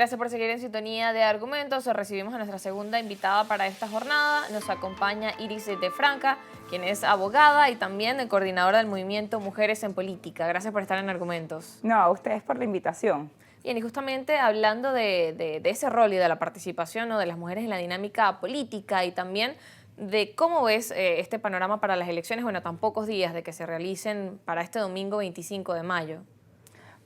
Gracias por seguir en sintonía de Argumentos. Recibimos a nuestra segunda invitada para esta jornada. Nos acompaña Iris de Franca, quien es abogada y también coordinadora del movimiento Mujeres en Política. Gracias por estar en Argumentos. No, a ustedes por la invitación. Bien, y justamente hablando de ese rol y de la participación, ¿no?, de las mujeres en la dinámica política y también de cómo ves este panorama para las elecciones, bueno, tan pocos días de que se realicen para este domingo 25 de mayo.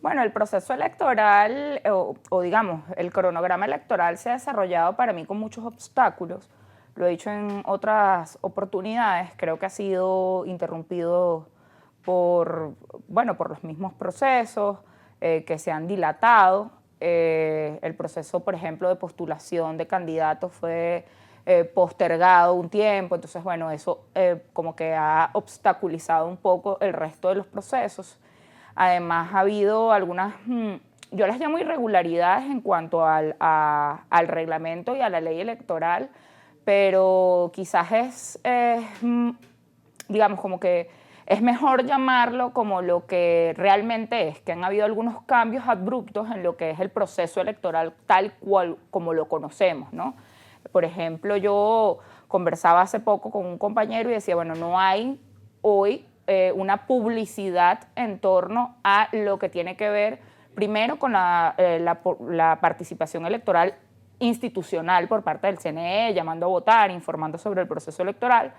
Bueno, el proceso electoral, o digamos, el cronograma electoral se ha desarrollado para mí con muchos obstáculos. Lo he dicho en otras oportunidades, creo que ha sido interrumpido por los mismos procesos que se han dilatado. El proceso, por ejemplo, de postulación de candidatos fue postergado un tiempo, entonces, bueno, eso como que ha obstaculizado un poco el resto de los procesos. Además, ha habido algunas, yo las llamo irregularidades en cuanto al reglamento y a la ley electoral, pero quizás digamos, como que es mejor llamarlo como lo que realmente es, que han habido algunos cambios abruptos en lo que es el proceso electoral tal cual como lo conocemos, ¿no? Por ejemplo, yo conversaba hace poco con un compañero y decía, bueno, no hay hoy una publicidad en torno a lo que tiene que ver, primero, con la participación electoral institucional por parte del CNE, llamando a votar, informando sobre el proceso electoral.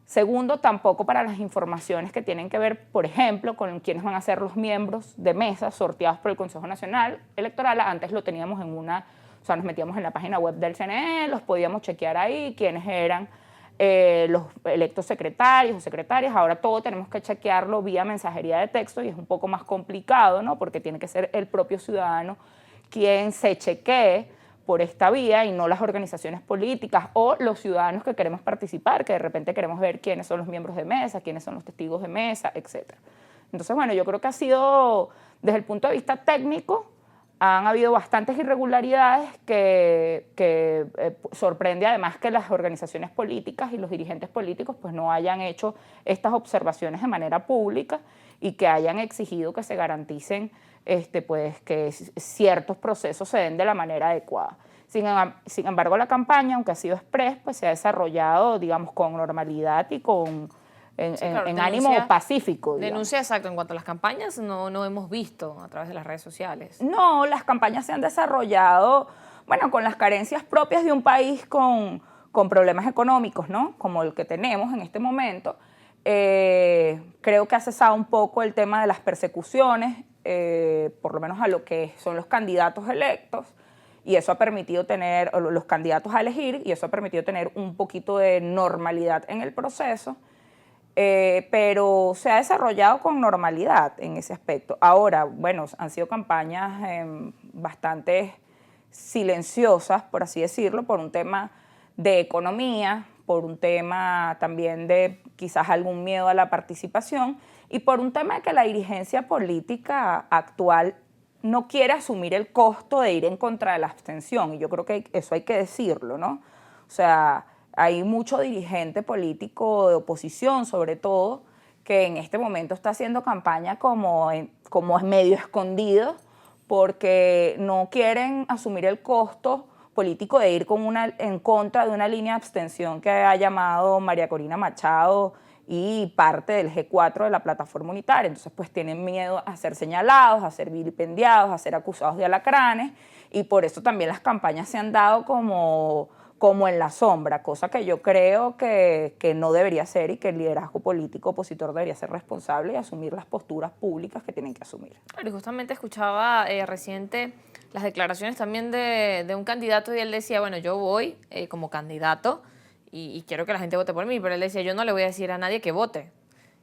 Segundo, tampoco para las informaciones que tienen que ver, por ejemplo, con quiénes van a ser los miembros de mesa sorteados por el Consejo Nacional Electoral. Antes lo teníamos en nos metíamos en la página web del CNE, los podíamos chequear ahí, quiénes eran los electos secretarios o secretarias. Ahora todo tenemos que chequearlo vía mensajería de texto y es un poco más complicado, ¿no? Porque tiene que ser el propio ciudadano quien se chequee por esta vía y no las organizaciones políticas o los ciudadanos que queremos participar, que de repente queremos ver quiénes son los miembros de mesa, quiénes son los testigos de mesa, etc. Entonces, bueno, yo creo que ha sido, desde el punto de vista técnico, han habido bastantes irregularidades que sorprende además que las organizaciones políticas y los dirigentes políticos pues no hayan hecho estas observaciones de manera pública y que hayan exigido que se garanticen pues, que ciertos procesos se den de la manera adecuada. Sin embargo, la campaña, aunque ha sido express, pues se ha desarrollado, digamos, con normalidad y en ánimo pacífico. Digamos. Denuncia, exacto. En cuanto a las campañas, no hemos visto a través de las redes sociales. No, las campañas se han desarrollado, bueno, con las carencias propias de un país con problemas económicos, ¿no? Como el que tenemos en este momento. Creo que ha cesado un poco el tema de las persecuciones, por lo menos a lo que son los candidatos electos, y eso ha permitido tener, los candidatos a elegir, y eso ha permitido tener un poquito de normalidad en el proceso. Pero se ha desarrollado con normalidad en ese aspecto. Ahora, bueno, han sido campañas bastante silenciosas, por así decirlo, por un tema de economía, por un tema también de quizás algún miedo a la participación y por un tema de que la dirigencia política actual no quiere asumir el costo de ir en contra de la abstención. Y yo creo que eso hay que decirlo, ¿no? O sea, hay mucho dirigente político de oposición, sobre todo, que en este momento está haciendo campaña como medio escondido porque no quieren asumir el costo político de ir en contra de una línea de abstención que ha llamado María Corina Machado y parte del G4 de la plataforma unitaria. Entonces, pues tienen miedo a ser señalados, a ser vilipendiados, a ser acusados de alacranes, y por eso también las campañas se han dado como en la sombra, cosa que yo creo que no debería ser y que el liderazgo político opositor debería ser responsable y asumir las posturas públicas que tienen que asumir. Claro, y justamente escuchaba reciente las declaraciones también de un candidato y él decía, bueno, yo voy como candidato y quiero que la gente vote por mí, pero él decía, yo no le voy a decir a nadie que vote.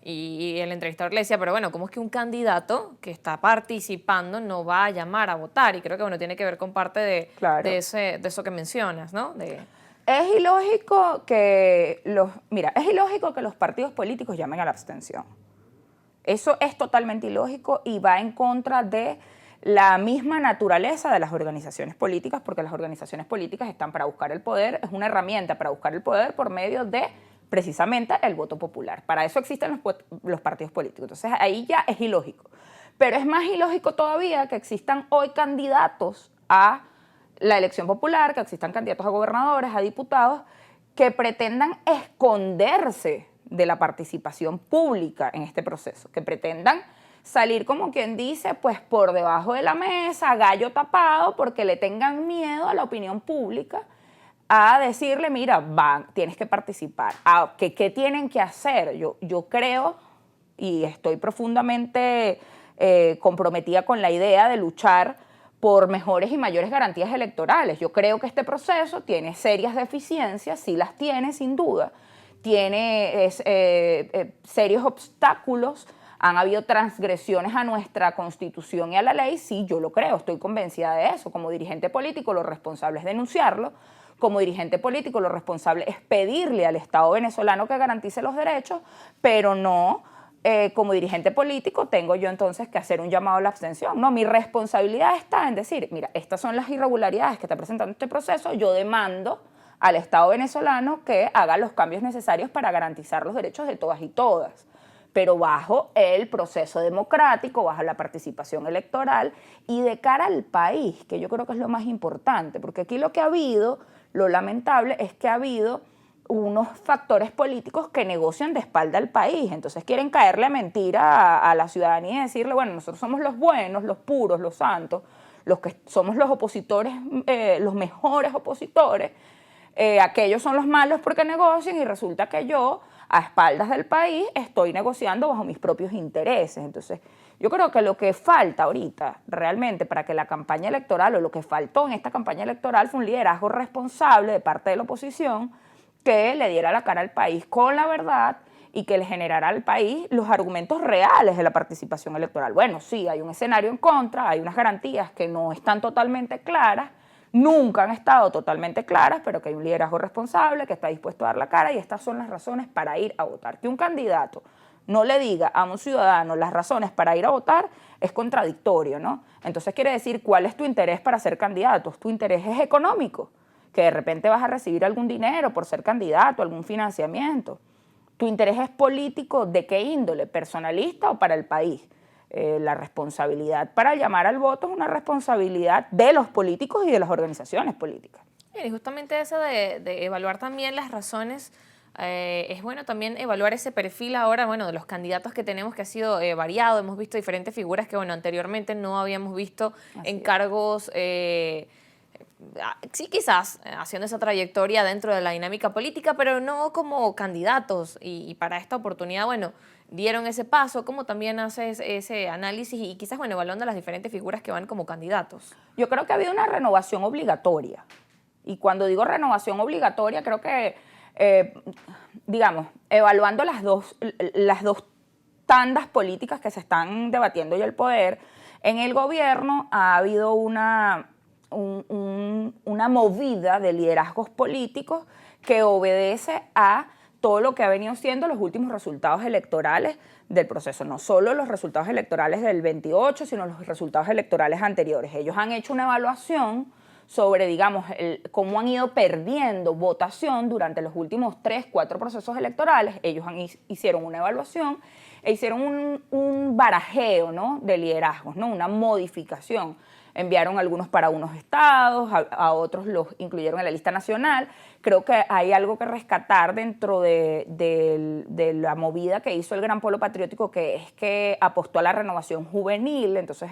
Y el entrevistador le decía, pero bueno, ¿cómo es que un candidato que está participando no va a llamar a votar? Y creo que bueno, tiene que ver con parte Claro. de eso que mencionas, ¿no? Es ilógico que los partidos políticos llamen a la abstención. Eso es totalmente ilógico y va en contra de la misma naturaleza de las organizaciones políticas, porque las organizaciones políticas están para buscar el poder, es una herramienta para buscar el poder por medio de precisamente el voto popular. Para eso existen los partidos políticos. Entonces ahí ya es ilógico. Pero es más ilógico todavía que existan hoy candidatos a la elección popular, que existan candidatos a gobernadores, a diputados, que pretendan esconderse de la participación pública en este proceso, que pretendan salir, como quien dice, pues por debajo de la mesa, gallo tapado, porque le tengan miedo a la opinión pública, a decirle, mira, tienes que participar. ¿Qué tienen que hacer? Yo creo, y estoy profundamente comprometida con la idea de luchar por mejores y mayores garantías electorales. Yo creo que este proceso tiene serias deficiencias, sí las tiene sin duda, tiene serios obstáculos, han habido transgresiones a nuestra Constitución y a la ley, sí, yo lo creo, estoy convencida de eso. Como dirigente político lo responsable es denunciarlo, como dirigente político lo responsable es pedirle al Estado venezolano que garantice los derechos, pero no... como dirigente político tengo yo entonces que hacer un llamado a la abstención. No, mi responsabilidad está en decir, mira, estas son las irregularidades que está presentando este proceso, yo demando al Estado venezolano que haga los cambios necesarios para garantizar los derechos de todas y todas, pero bajo el proceso democrático, bajo la participación electoral y de cara al país, que yo creo que es lo más importante, porque aquí lo que ha habido, lo lamentable es que ha habido unos factores políticos que negocian de espalda al país, entonces quieren caerle a mentira a la ciudadanía y decirle, bueno, nosotros somos los buenos, los puros, los santos, los que somos los opositores, los mejores opositores, aquellos son los malos porque negocian y resulta que yo, a espaldas del país, estoy negociando bajo mis propios intereses. Entonces, yo creo que lo que falta ahorita realmente para que la campaña electoral, o lo que faltó en esta campaña electoral, fue un liderazgo responsable de parte de la oposición que le diera la cara al país con la verdad y que le generara al país los argumentos reales de la participación electoral. Bueno, sí, hay un escenario en contra, hay unas garantías que no están totalmente claras, nunca han estado totalmente claras, pero que hay un liderazgo responsable que está dispuesto a dar la cara y estas son las razones para ir a votar. Que un candidato no le diga a un ciudadano las razones para ir a votar es contradictorio, ¿no? Entonces quiere decir, ¿cuál es tu interés para ser candidato? ¿Tu interés es económico? Que de repente vas a recibir algún dinero por ser candidato, algún financiamiento. ¿Tu interés es político de qué índole? ¿Personalista o para el país? La responsabilidad para llamar al voto es una responsabilidad de los políticos y de las organizaciones políticas. Y justamente eso de evaluar también las razones, es bueno también evaluar ese perfil ahora, bueno, de los candidatos que tenemos que ha sido variado. Hemos visto diferentes figuras que, bueno, anteriormente no habíamos visto en cargos... sí, quizás haciendo esa trayectoria dentro de la dinámica política, pero no como candidatos. Y para esta oportunidad, bueno, dieron ese paso. ¿Cómo también haces ese análisis y quizás, bueno, evaluando las diferentes figuras que van como candidatos? Yo creo que ha habido una renovación obligatoria. Y cuando digo renovación obligatoria, creo que, digamos, evaluando las dos tandas políticas que se están debatiendo ya el poder, en el gobierno ha habido una movida de liderazgos políticos que obedece a todo lo que ha venido siendo los últimos resultados electorales del proceso. No solo los resultados electorales del 28, sino los resultados electorales anteriores. Ellos han hecho una evaluación sobre, digamos, cómo han ido perdiendo votación durante los últimos 3, 4 procesos electorales. Ellos hicieron una evaluación e hicieron un barajeo, ¿no?, de liderazgos, ¿no?, una modificación. Enviaron algunos para unos estados, a otros los incluyeron en la lista nacional. Creo que hay algo que rescatar dentro de la movida que hizo el Gran Polo Patriótico, que es que apostó a la renovación juvenil, entonces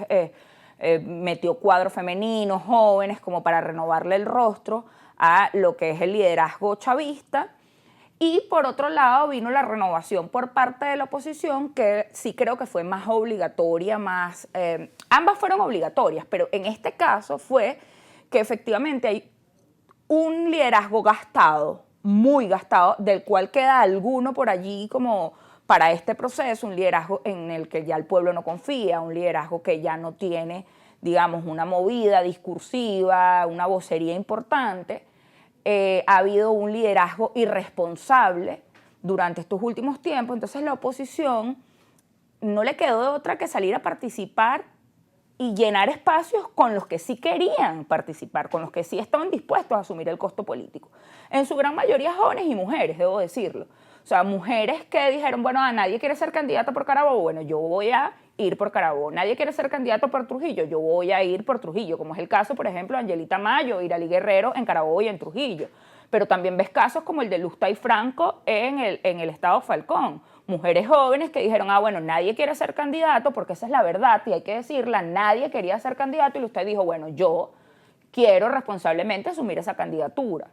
metió cuadros femeninos, jóvenes, como para renovarle el rostro a lo que es el liderazgo chavista. Y por otro lado vino la renovación por parte de la oposición, que sí creo que fue más obligatoria, ambas fueron obligatorias, pero en este caso fue que efectivamente hay un liderazgo gastado, muy gastado, del cual queda alguno por allí como para este proceso, un liderazgo en el que ya el pueblo no confía, un liderazgo que ya no tiene, digamos, una movida discursiva, una vocería importante. Ha habido un liderazgo irresponsable durante estos últimos tiempos, entonces la oposición no le quedó de otra que salir a participar y llenar espacios con los que sí querían participar, con los que sí estaban dispuestos a asumir el costo político. En su gran mayoría jóvenes y mujeres, debo decirlo. O sea, mujeres que dijeron, bueno, nadie quiere ser candidata por Carabobo, bueno, yo voy a ir por Carabobo. Nadie quiere ser candidato por Trujillo, yo voy a ir por Trujillo, como es el caso, por ejemplo, de Angelita Mayo, Iralí Guerrero en Carabobo y en Trujillo. Pero también ves casos como el de Lustay Franco en el estado Falcón. Mujeres jóvenes que dijeron, bueno, nadie quiere ser candidato, porque esa es la verdad y hay que decirla, nadie quería ser candidato y Lustay dijo, bueno, yo quiero responsablemente asumir esa candidatura.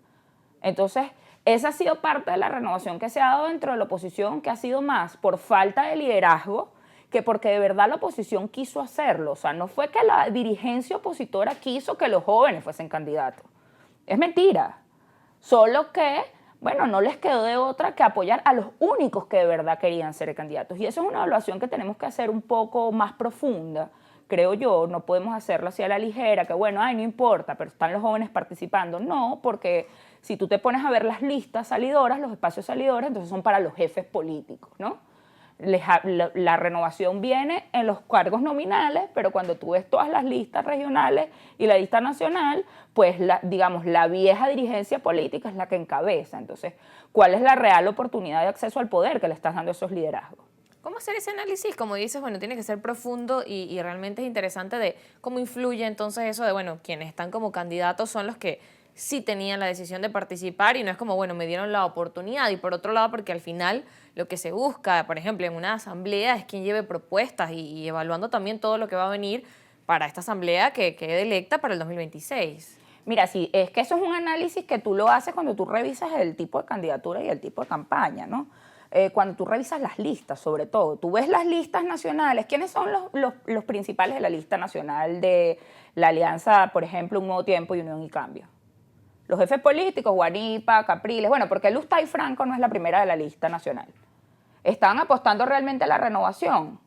Entonces, esa ha sido parte de la renovación que se ha dado dentro de la oposición, que ha sido más por falta de liderazgo que porque de verdad la oposición quiso hacerlo. O sea, no fue que la dirigencia opositora quiso que los jóvenes fuesen candidatos. Es mentira. Solo que, bueno, no les quedó de otra que apoyar a los únicos que de verdad querían ser candidatos. Y eso es una evaluación que tenemos que hacer un poco más profunda, creo yo. No podemos hacerlo así a la ligera, que bueno, no importa, pero están los jóvenes participando. No, porque si tú te pones a ver las listas salidoras, los espacios salidores, entonces son para los jefes políticos, ¿no? La renovación viene en los cargos nominales, pero cuando tú ves todas las listas regionales y la lista nacional, pues digamos, la vieja dirigencia política es la que encabeza. Entonces, ¿cuál es la real oportunidad de acceso al poder que le estás dando a esos liderazgos? ¿Cómo hacer ese análisis? Como dices, bueno, tiene que ser profundo y realmente es interesante de cómo influye entonces eso de, bueno, quienes están como candidatos son los que sí tenían la decisión de participar y no es como, bueno, me dieron la oportunidad. Y por otro lado, porque al final lo que se busca, por ejemplo, en una asamblea es quien lleve propuestas y evaluando también todo lo que va a venir para esta asamblea que quede electa para el 2026. Mira, sí, es que eso es un análisis que tú lo haces cuando tú revisas el tipo de candidatura y el tipo de campaña, ¿no? Cuando tú revisas las listas, sobre todo, tú ves las listas nacionales. ¿Quiénes son los principales de la lista nacional de la alianza, por ejemplo, Un Nuevo Tiempo y Unión y Cambio? Los jefes políticos, Guanipa, Capriles, bueno, porque Lustay Franco no es la primera de la lista nacional. ¿Estaban apostando realmente a la renovación?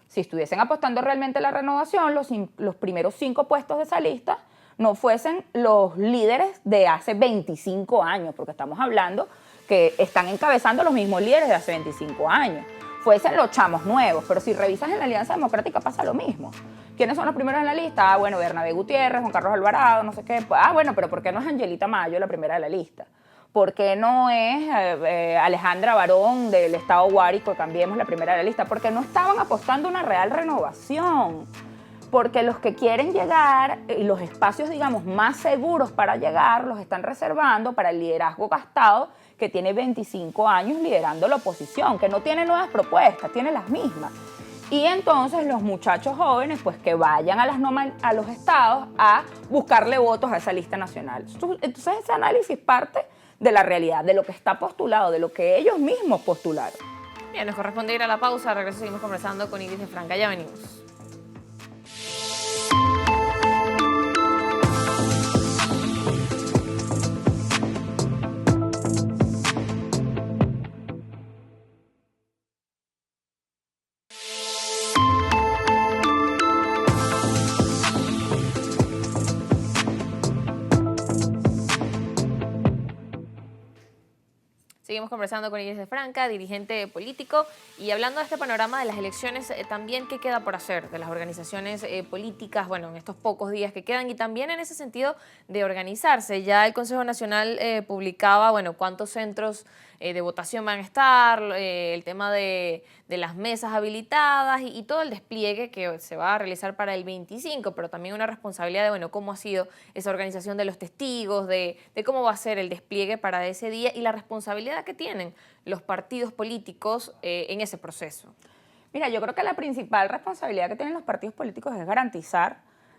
Si estuviesen apostando realmente a la renovación, los primeros 5 puestos de esa lista no fuesen los líderes de hace 25 años, porque estamos hablando que están encabezando los mismos líderes de hace 25 años. Fuesen los chamos nuevos, pero si revisas en la Alianza Democrática pasa lo mismo. ¿Quiénes son los primeros en la lista? Bueno, Bernabé Gutiérrez, Juan Carlos Alvarado, no sé qué. Bueno, pero ¿por qué no es Angelita Mayo la primera de la lista? ¿Por qué no es Alejandra Barón del Estado Guárico, Cambiemos, la primera de la lista? Porque no estaban apostando a una real renovación. Porque los que quieren llegar y los espacios, digamos, más seguros para llegar los están reservando para el liderazgo gastado que tiene 25 años liderando la oposición, que no tiene nuevas propuestas, tiene las mismas. Y entonces los muchachos jóvenes, pues que vayan a los estados a buscarle votos a esa lista nacional. Entonces ese análisis parte de la realidad, de lo que está postulado, de lo que ellos mismos postularon. Bien, nos corresponde ir a la pausa. Regreso, seguimos conversando con Iris de Franca. Ya venimos. Seguimos conversando con Iris de Franca, dirigente político, y hablando de este panorama de las elecciones, también qué queda por hacer de las organizaciones políticas, bueno, en estos pocos días que quedan, y también en ese sentido de organizarse. Ya el Consejo Nacional publicaba, bueno, cuántos centros de votación van a estar, el tema de las mesas habilitadas y todo el despliegue que se va a realizar para el 25, pero también una responsabilidad de, bueno, cómo ha sido esa organización de los testigos, de cómo va a ser el despliegue para ese día y la responsabilidad que tienen los partidos políticos en ese proceso. Mira, yo creo que la principal responsabilidad que tienen los partidos políticos es garantizar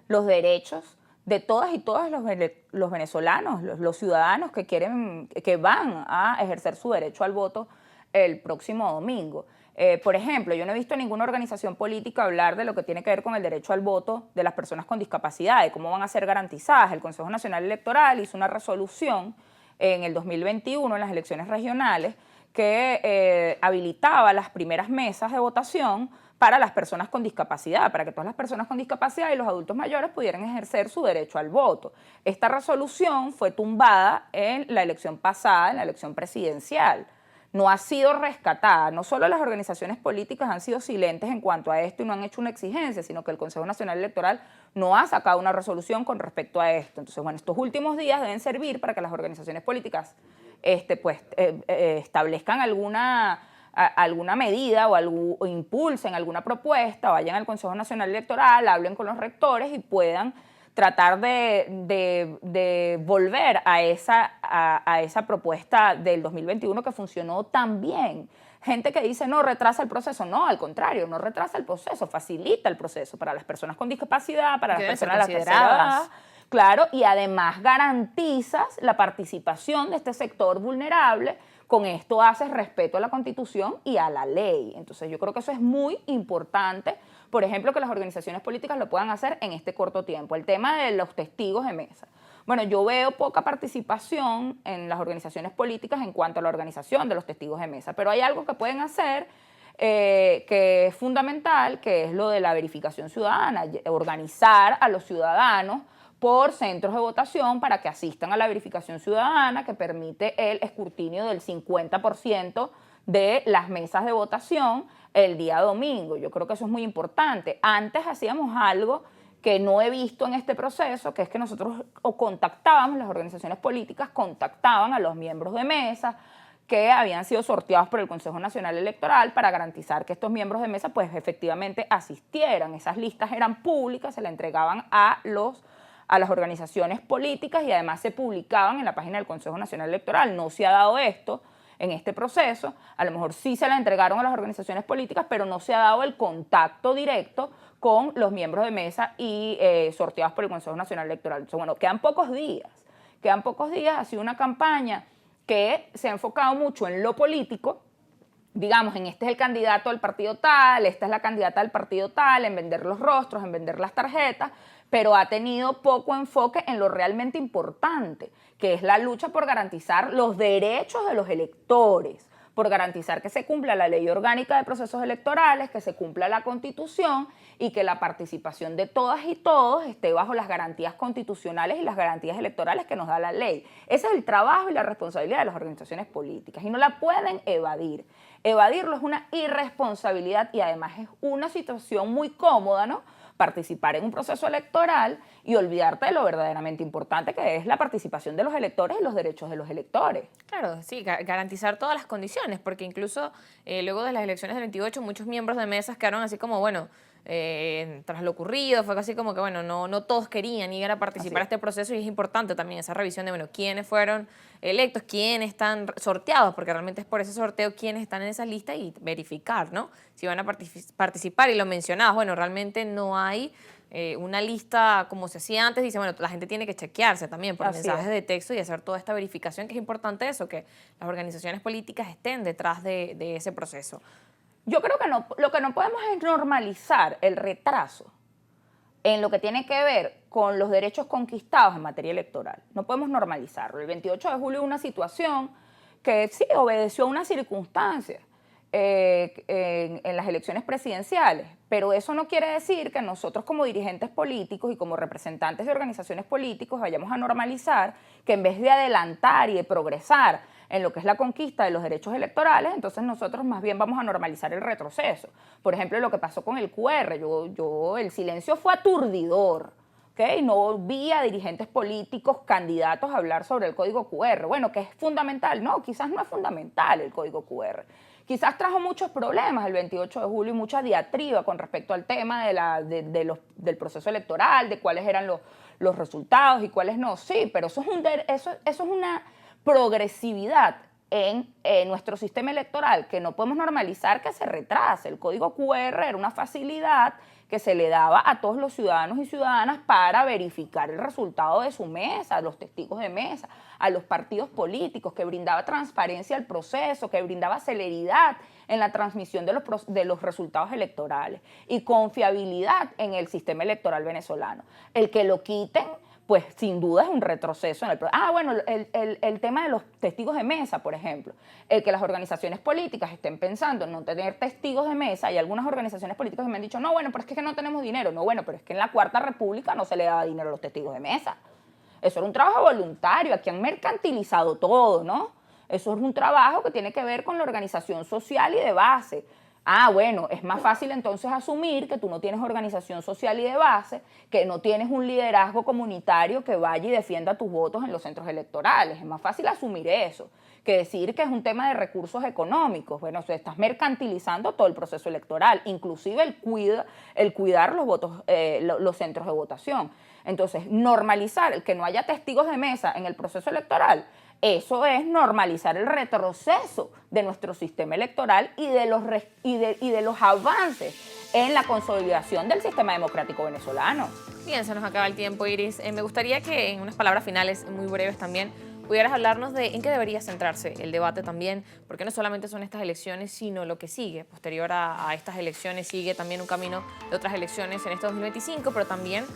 los derechos de todas y todos los venezolanos, los ciudadanos que van a ejercer su derecho al voto el próximo domingo. Por ejemplo, yo no he visto ninguna organización política hablar de lo que tiene que ver con el derecho al voto de las personas con discapacidad, de cómo van a ser garantizadas. El Consejo Nacional Electoral hizo una resolución en el 2021, en las elecciones regionales, que habilitaba las primeras mesas de votación para las personas con discapacidad, para que todas las personas con discapacidad y los adultos mayores pudieran ejercer su derecho al voto. Esta resolución fue tumbada en la elección pasada, en la elección presidencial. No ha sido rescatada. No solo las organizaciones políticas han sido silentes en cuanto a esto y no han hecho una exigencia, sino que el Consejo Nacional Electoral no ha sacado una resolución con respecto a esto. Entonces, bueno, estos últimos días deben servir para que las organizaciones políticas establezcan alguna medida o impulsen alguna propuesta, vayan al Consejo Nacional Electoral, hablen con los rectores y puedan tratar de volver a esa propuesta del 2021 que funcionó tan bien. Gente que dice, no, retrasa el proceso. No, al contrario, no retrasa el proceso, facilita el proceso para las personas con discapacidad, para las personas de la tercera edad. Claro, y además garantizas la participación de este sector vulnerable. Con esto haces respeto a la Constitución y a la ley. Entonces yo creo que eso es muy importante, por ejemplo, que las organizaciones políticas lo puedan hacer en este corto tiempo. El tema de los testigos de mesa. Bueno, yo veo poca participación en las organizaciones políticas en cuanto a la organización de los testigos de mesa, pero hay algo que pueden hacer que es fundamental, que es lo de la verificación ciudadana, organizar a los ciudadanos por centros de votación para que asistan a la verificación ciudadana que permite el escrutinio del 50% de las mesas de votación el día domingo. Yo creo que eso es muy importante. Antes hacíamos algo que no he visto en este proceso, que es que nosotros contactábamos, las organizaciones políticas contactaban a los miembros de mesa que habían sido sorteados por el Consejo Nacional Electoral para garantizar que estos miembros de mesa pues efectivamente asistieran. Esas listas eran públicas, se le entregaban a las organizaciones políticas y además se publicaban en la página del Consejo Nacional Electoral. No se ha dado esto en este proceso, a lo mejor sí se la entregaron a las organizaciones políticas, pero no se ha dado el contacto directo con los miembros de mesa y sorteados por el Consejo Nacional Electoral. Entonces, bueno, quedan pocos días, ha sido una campaña que se ha enfocado mucho en lo político, digamos, en este es el candidato del partido tal, esta es la candidata del partido tal, en vender los rostros, en vender las tarjetas, pero ha tenido poco enfoque en lo realmente importante, que es la lucha por garantizar los derechos de los electores, por garantizar que se cumpla la ley orgánica de procesos electorales, que se cumpla la Constitución y que la participación de todas y todos esté bajo las garantías constitucionales y las garantías electorales que nos da la ley. Ese es el trabajo y la responsabilidad de las organizaciones políticas y no la pueden evadir. Evadirlo es una irresponsabilidad y además es una situación muy cómoda, ¿no? Participar en un proceso electoral y olvidarte de lo verdaderamente importante que es la participación de los electores y los derechos de los electores. Claro, sí, garantizar todas las condiciones, porque incluso luego de las elecciones del 28 muchos miembros de mesas quedaron así como, bueno, tras lo ocurrido, fue casi como que, bueno, no todos querían ir a participar a este proceso y es importante también esa revisión de, bueno, quiénes fueron electos, quiénes están sorteados, porque realmente es por ese sorteo quiénes están en esa lista y verificar, ¿no? Si van a participar y lo mencionabas, bueno, realmente no hay una lista como se hacía antes, dice, bueno, la gente tiene que chequearse también por mensajes de texto y hacer toda esta verificación, que es importante eso, que las organizaciones políticas estén detrás de ese proceso. Yo creo que no, lo que no podemos es normalizar el retraso en lo que tiene que ver con los derechos conquistados en materia electoral. No podemos normalizarlo. El 28 de julio hubo una situación que sí obedeció a una circunstancia en las elecciones presidenciales, pero eso no quiere decir que nosotros como dirigentes políticos y como representantes de organizaciones políticas vayamos a normalizar que en vez de adelantar y de progresar en lo que es la conquista de los derechos electorales, entonces nosotros más bien vamos a normalizar el retroceso. Por ejemplo, lo que pasó con el QR, el silencio fue aturdidor, ¿okay? No vi a dirigentes políticos, candidatos a hablar sobre el código QR. Bueno, ¿que es fundamental? No, quizás no es fundamental el código QR. Quizás trajo muchos problemas el 28 de julio y mucha diatriba con respecto al tema del proceso electoral, de cuáles eran los resultados y cuáles no. Sí, pero eso es una progresividad en nuestro sistema electoral que no podemos normalizar que se retrase. El código QR era una facilidad que se le daba a todos los ciudadanos y ciudadanas para verificar el resultado de su mesa, a los testigos de mesa, a los partidos políticos, que brindaba transparencia al proceso, que brindaba celeridad en la transmisión de los resultados electorales y confiabilidad en el sistema electoral venezolano. El que lo quiten, pues sin duda es un retroceso en el proceso. Bueno, el tema de los testigos de mesa, por ejemplo. El que las organizaciones políticas estén pensando en no tener testigos de mesa, y algunas organizaciones políticas me han dicho, no, bueno, pero es que no tenemos dinero. No, bueno, pero es que en la Cuarta República no se le daba dinero a los testigos de mesa. Eso era un trabajo voluntario, aquí han mercantilizado todo, ¿no? Eso es un trabajo que tiene que ver con la organización social y de base. Bueno, es más fácil entonces asumir que tú no tienes organización social y de base, que no tienes un liderazgo comunitario que vaya y defienda tus votos en los centros electorales. Es más fácil asumir eso que decir que es un tema de recursos económicos. Bueno, o sea, estás mercantilizando todo el proceso electoral, inclusive el cuidar los votos, los centros de votación. Entonces, normalizar el que no haya testigos de mesa en el proceso electoral, eso es normalizar el retroceso de nuestro sistema electoral y de los avances en la consolidación del sistema democrático venezolano. Bien, se nos acaba el tiempo, Iris. Me gustaría que en unas palabras finales, muy breves también, pudieras hablarnos de en qué debería centrarse el debate también, porque no solamente son estas elecciones, sino lo que sigue. Posterior a estas elecciones sigue también un camino de otras elecciones en este 2025, pero también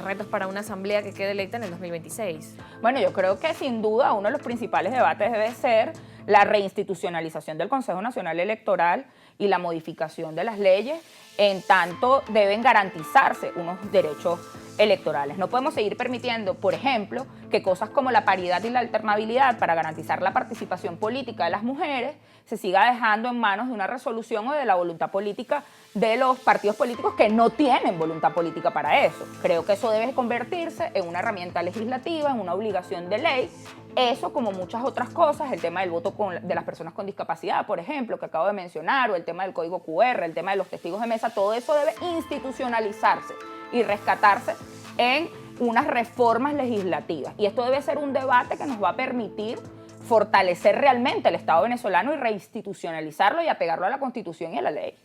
retos para una asamblea que quede electa en el 2026. Bueno, yo creo que sin duda uno de los principales debates debe ser la reinstitucionalización del Consejo Nacional Electoral y la modificación de las leyes, en tanto deben garantizarse unos derechos electorales. No podemos seguir permitiendo, por ejemplo, que cosas como la paridad y la alternabilidad para garantizar la participación política de las mujeres se siga dejando en manos de una resolución o de la voluntad política de los partidos políticos que no tienen voluntad política para eso. Creo que eso debe convertirse en una herramienta legislativa, en una obligación de ley. Eso, como muchas otras cosas, el tema del voto de las personas con discapacidad, por ejemplo, que acabo de mencionar, o el tema del código QR, el tema de los testigos de mesa, todo eso debe institucionalizarse y rescatarse en unas reformas legislativas. Y esto debe ser un debate que nos va a permitir fortalecer realmente el Estado venezolano y reinstitucionalizarlo y apegarlo a la Constitución y a la ley.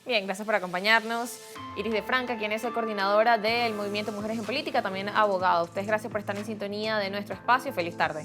Bien, gracias por acompañarnos. Iris de Franca, quien es coordinadora del Movimiento Mujeres en Política, también abogada. Ustedes gracias por estar en sintonía de nuestro espacio. Feliz tarde.